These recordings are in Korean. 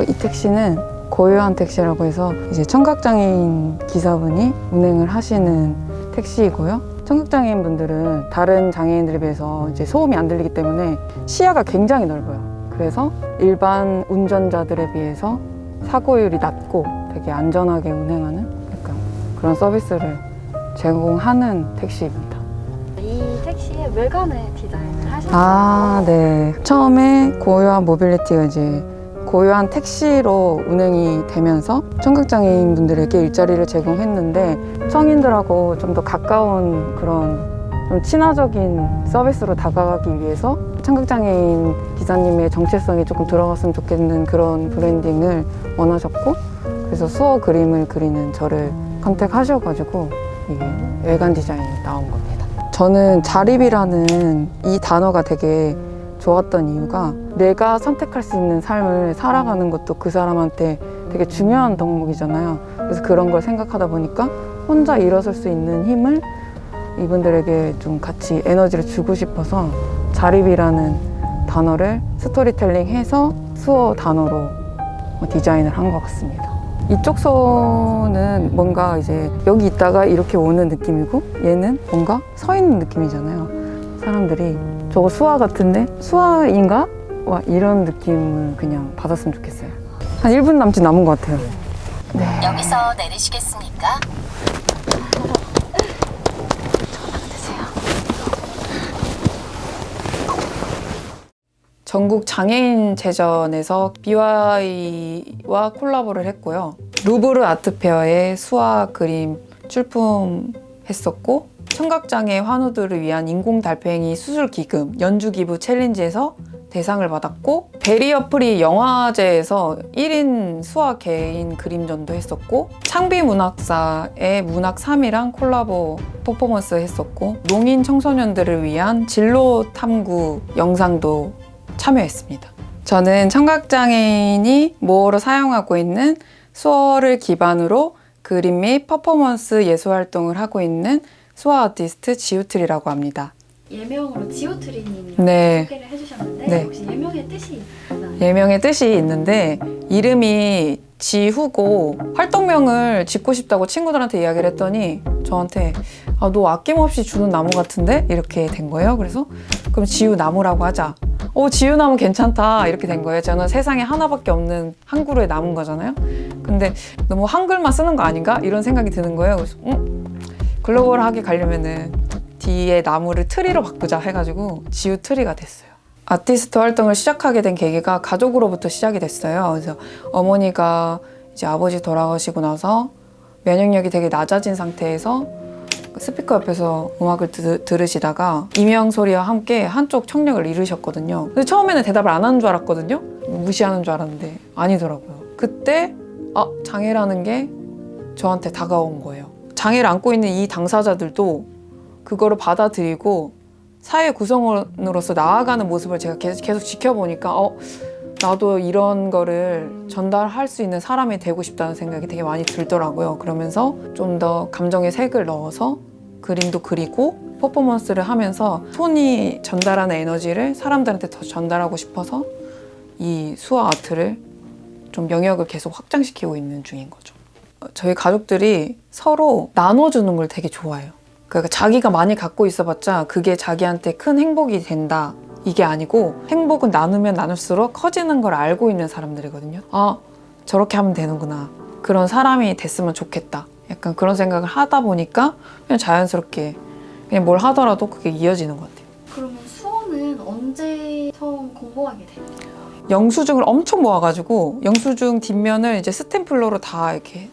이 택시는 고요한 택시라고 해서 이제 청각장애인 기사분이 운행을 하시는 택시이고요. 청각장애인 분들은 다른 장애인들에 비해서 이제 소음이 안 들리기 때문에 시야가 굉장히 넓어요. 그래서 일반 운전자들에 비해서 사고율이 낮고 되게 안전하게 운행하는 약간 그런 서비스를 제공하는 택시입니다. 이 택시의 외관을 디자인을 하셨어요. 네. 처음에 고요한 모빌리티가 이제 고요한 택시로 운행이 되면서 청각장애인 분들에게 일자리를 제공했는데 성인들하고 좀 더 가까운 그런 좀 친화적인 서비스로 다가가기 위해서 청각장애인 기사님의 정체성이 조금 들어갔으면 좋겠는 그런 브랜딩을 원하셨고, 그래서 수어 그림을 그리는 저를 컨택하셔가지고 이게 외관 디자인이 나온 겁니다. 저는 자립이라는 이 단어가 되게 좋았던 이유가 내가 선택할 수 있는 삶을 살아가는 것도 그 사람한테 되게 중요한 덕목이잖아요. 그래서 그런 걸 생각하다 보니까 혼자 일어설 수 있는 힘을 이분들에게 좀 같이 에너지를 주고 싶어서 자립이라는 단어를 스토리텔링해서 수어 단어로 디자인을 한 것 같습니다. 이쪽 손은 뭔가 이제 여기 있다가 이렇게 오는 느낌이고 얘는 뭔가 서 있는 느낌이잖아요. 사람들이 저거 수화 같은데? 수화인가? 와, 이런 느낌을 그냥 받았으면 좋겠어요. 한 1분 남짓 남은 것 같아요. 네. 여기서 내리시겠습니까? 전국 장애인 제전에서 BY와 콜라보를 했고요. 루브르 아트페어에 수화 그림 출품했었고, 청각장애 환우들을 위한 인공달팽이 수술 기금 연주 기부 챌린지에서 대상을 받았고, 베리어 프리 영화제에서 1인 수화 개인 그림전도 했었고, 창비문학사의 문학 3이랑 콜라보 퍼포먼스 했었고, 농인 청소년들을 위한 진로 탐구 영상도 참여했습니다. 저는 청각장애인이 모어로 사용하고 있는 수어를 기반으로 그림 및 퍼포먼스 예술 활동을 하고 있는 수화 아티스트 지우트리라고 합니다. 예명으로 지오트리님이라고 네. 소개를 해주셨는데 네. 혹시 예명의 뜻이 있나요? 예명의 뜻이 있는데 이름이 지후고 활동명을 짓고 싶다고 친구들한테 이야기를 했더니 저한테 너 아낌없이 주는 나무 같은데? 이렇게 된 거예요. 그래서 그럼 지우나무라고 하자. 지우나무 괜찮다 이렇게 된 거예요. 저는 세상에 하나밖에 없는 한 그루의 나무인 거잖아요. 근데 너무 한글만 쓰는 거 아닌가? 이런 생각이 드는 거예요. 그래서 글로벌하게 가려면은 뒤에 나무를 트리로 바꾸자 해가지고 지우트리가 됐어요. 아티스트 활동을 시작하게 된 계기가 가족으로부터 시작이 됐어요. 그래서 어머니가 이제 아버지 돌아가시고 나서 면역력이 되게 낮아진 상태에서 스피커 옆에서 음악을 들으시다가 이명 소리와 함께 한쪽 청력을 잃으셨거든요. 근데 처음에는 대답을 안 하는 줄 알았거든요. 무시하는 줄 알았는데 아니더라고요. 그때 장애라는 게 저한테 다가온 거예요. 장애를 안고 있는 이 당사자들도 그거를 받아들이고 사회 구성원으로서 나아가는 모습을 제가 계속 지켜보니까 나도 이런 거를 전달할 수 있는 사람이 되고 싶다는 생각이 되게 많이 들더라고요. 그러면서 좀 더 감정의 색을 넣어서 그림도 그리고 퍼포먼스를 하면서 손이 전달하는 에너지를 사람들한테 더 전달하고 싶어서 이 수화 아트를 좀 영역을 계속 확장시키고 있는 중인 거죠. 저희 가족들이 서로 나눠주는 걸 되게 좋아해요. 그러니까 자기가 많이 갖고 있어봤자 그게 자기한테 큰 행복이 된다 이게 아니고, 행복은 나누면 나눌수록 커지는 걸 알고 있는 사람들이거든요. 저렇게 하면 되는구나, 그런 사람이 됐으면 좋겠다, 약간 그런 생각을 하다 보니까 그냥 자연스럽게 그냥 뭘 하더라도 그게 이어지는 것 같아요. 그러면 수어는 언제 처음 공부하게 됐나요? 영수증을 엄청 모아가지고 영수증 뒷면을 이제 스탬플러로 다 이렇게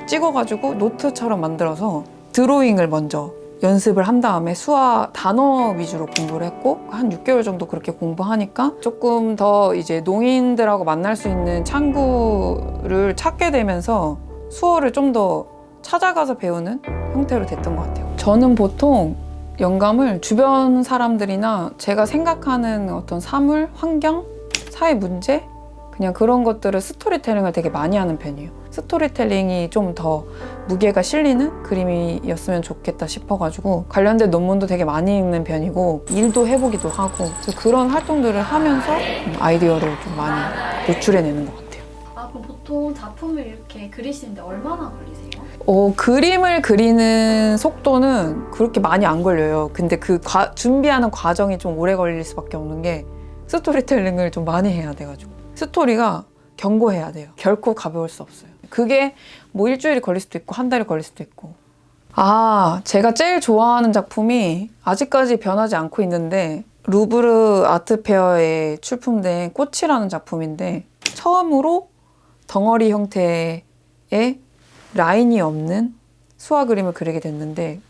찍어가지고 노트처럼 만들어서 드로잉을 먼저 연습을 한 다음에 수화 단어 위주로 공부를 했고, 한 6개월 정도 그렇게 공부하니까 조금 더 이제 농인들하고 만날 수 있는 창구를 찾게 되면서 수어를 좀 더 찾아가서 배우는 형태로 됐던 것 같아요. 저는 보통 영감을 주변 사람들이나 제가 생각하는 어떤 사물, 환경, 사회 문제, 그냥 그런 것들을 스토리텔링을 되게 많이 하는 편이에요. 스토리텔링이 좀 더 무게가 실리는 그림이었으면 좋겠다 싶어가지고 관련된 논문도 되게 많이 읽는 편이고 일도 해보기도 하고 그래서 그런 활동들을 하면서 아이디어를 좀 많이 노출해내는 것 같아요. 아, 그럼 보통 작품을 이렇게 그리시는데 얼마나 걸리세요? 그림을 그리는 속도는 그렇게 많이 안 걸려요. 근데 그 준비하는 과정이 좀 오래 걸릴 수밖에 없는 게 스토리텔링을 좀 많이 해야 돼가지고 스토리가 견고해야 돼요. 결코 가벼울 수 없어요. 그게 뭐 일주일이 걸릴 수도 있고 한 달이 걸릴 수도 있고. 제가 제일 좋아하는 작품이 아직까지 변하지 않고 있는데 루브르 아트페어에 출품된 꽃이라는 작품인데 처음으로 덩어리 형태의 라인이 없는 수화 그림을 그리게 됐는데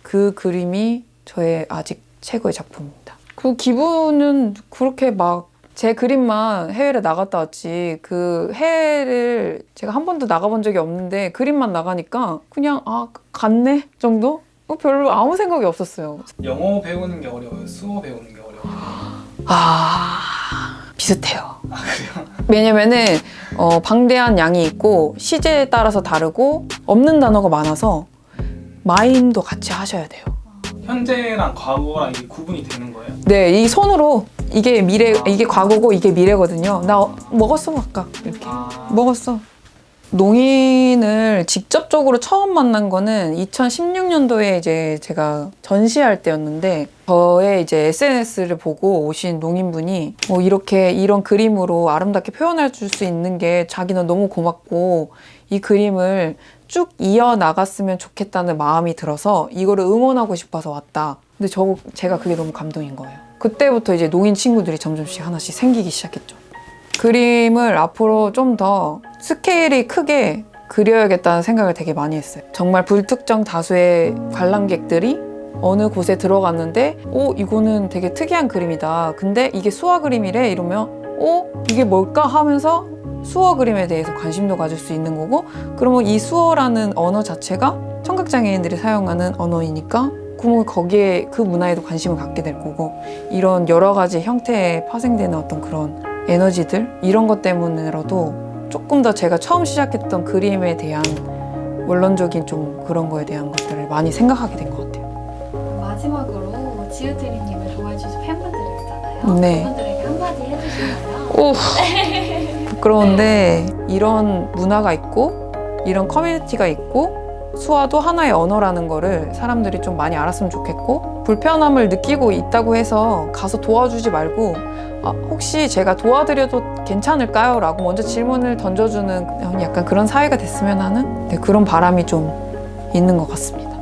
그 그림이 저의 아직 최고의 작품입니다. 그 기분은 그렇게 막 제 그림만 해외를 나갔다 왔지 그 해외를 제가 한 번도 나가본 적이 없는데 그림만 나가니까 그냥 갔네 정도? 별로 아무 생각이 없었어요. 영어 배우는 게 어려워요? 수어 배우는 게 어려워요? 비슷해요. 그래요? 왜냐면은 방대한 양이 있고 시제에 따라서 다르고 없는 단어가 많아서 마인도 같이 하셔야 돼요. 현재랑 과거랑 이게 구분이 되는 거예요? 네, 이 손으로 이게 이게 과거고 이게 미래거든요. 나 먹었어 아까 이렇게 먹었어. 농인을 직접적으로 처음 만난 거는 2016년도에 이제 제가 전시할 때였는데 저의 이제 SNS를 보고 오신 농인분이 이렇게 이런 그림으로 아름답게 표현해 줄 수 있는 게 자기는 너무 고맙고 이 그림을 쭉 이어나갔으면 좋겠다는 마음이 들어서 이거를 응원하고 싶어서 왔다. 근데 제가 그게 너무 감동인 거예요. 그때부터 이제 농인 친구들이 점점씩 하나씩 생기기 시작했죠. 그림을 앞으로 좀 더 스케일이 크게 그려야겠다는 생각을 되게 많이 했어요. 정말 불특정 다수의 관람객들이 어느 곳에 들어갔는데 이거는 되게 특이한 그림이다. 근데 이게 수화 그림이래 이러면 이게 뭘까 하면서 수어 그림에 대해서 관심도 가질 수 있는 거고 그러면 이 수어라는 언어 자체가 청각장애인들이 사용하는 언어이니까 그러면 거기에 그 문화에도 관심을 갖게 될 거고 이런 여러 가지 형태에 파생되는 어떤 그런 에너지들 이런 것 때문에라도 조금 더 제가 처음 시작했던 그림에 대한 원론적인 좀 그런 거에 대한 것들을 많이 생각하게 된 것 같아요. 마지막으로 지읒트리님을 좋아해 주신 팬분들이 있잖아요. 네. 그분들에게 한마디 해주시나요? 그런데 이런 문화가 있고 이런 커뮤니티가 있고 수화도 하나의 언어라는 거를 사람들이 좀 많이 알았으면 좋겠고 불편함을 느끼고 있다고 해서 가서 도와주지 말고 혹시 제가 도와드려도 괜찮을까요? 라고 먼저 질문을 던져주는 약간 그런 사회가 됐으면 하는 그런 바람이 좀 있는 것 같습니다.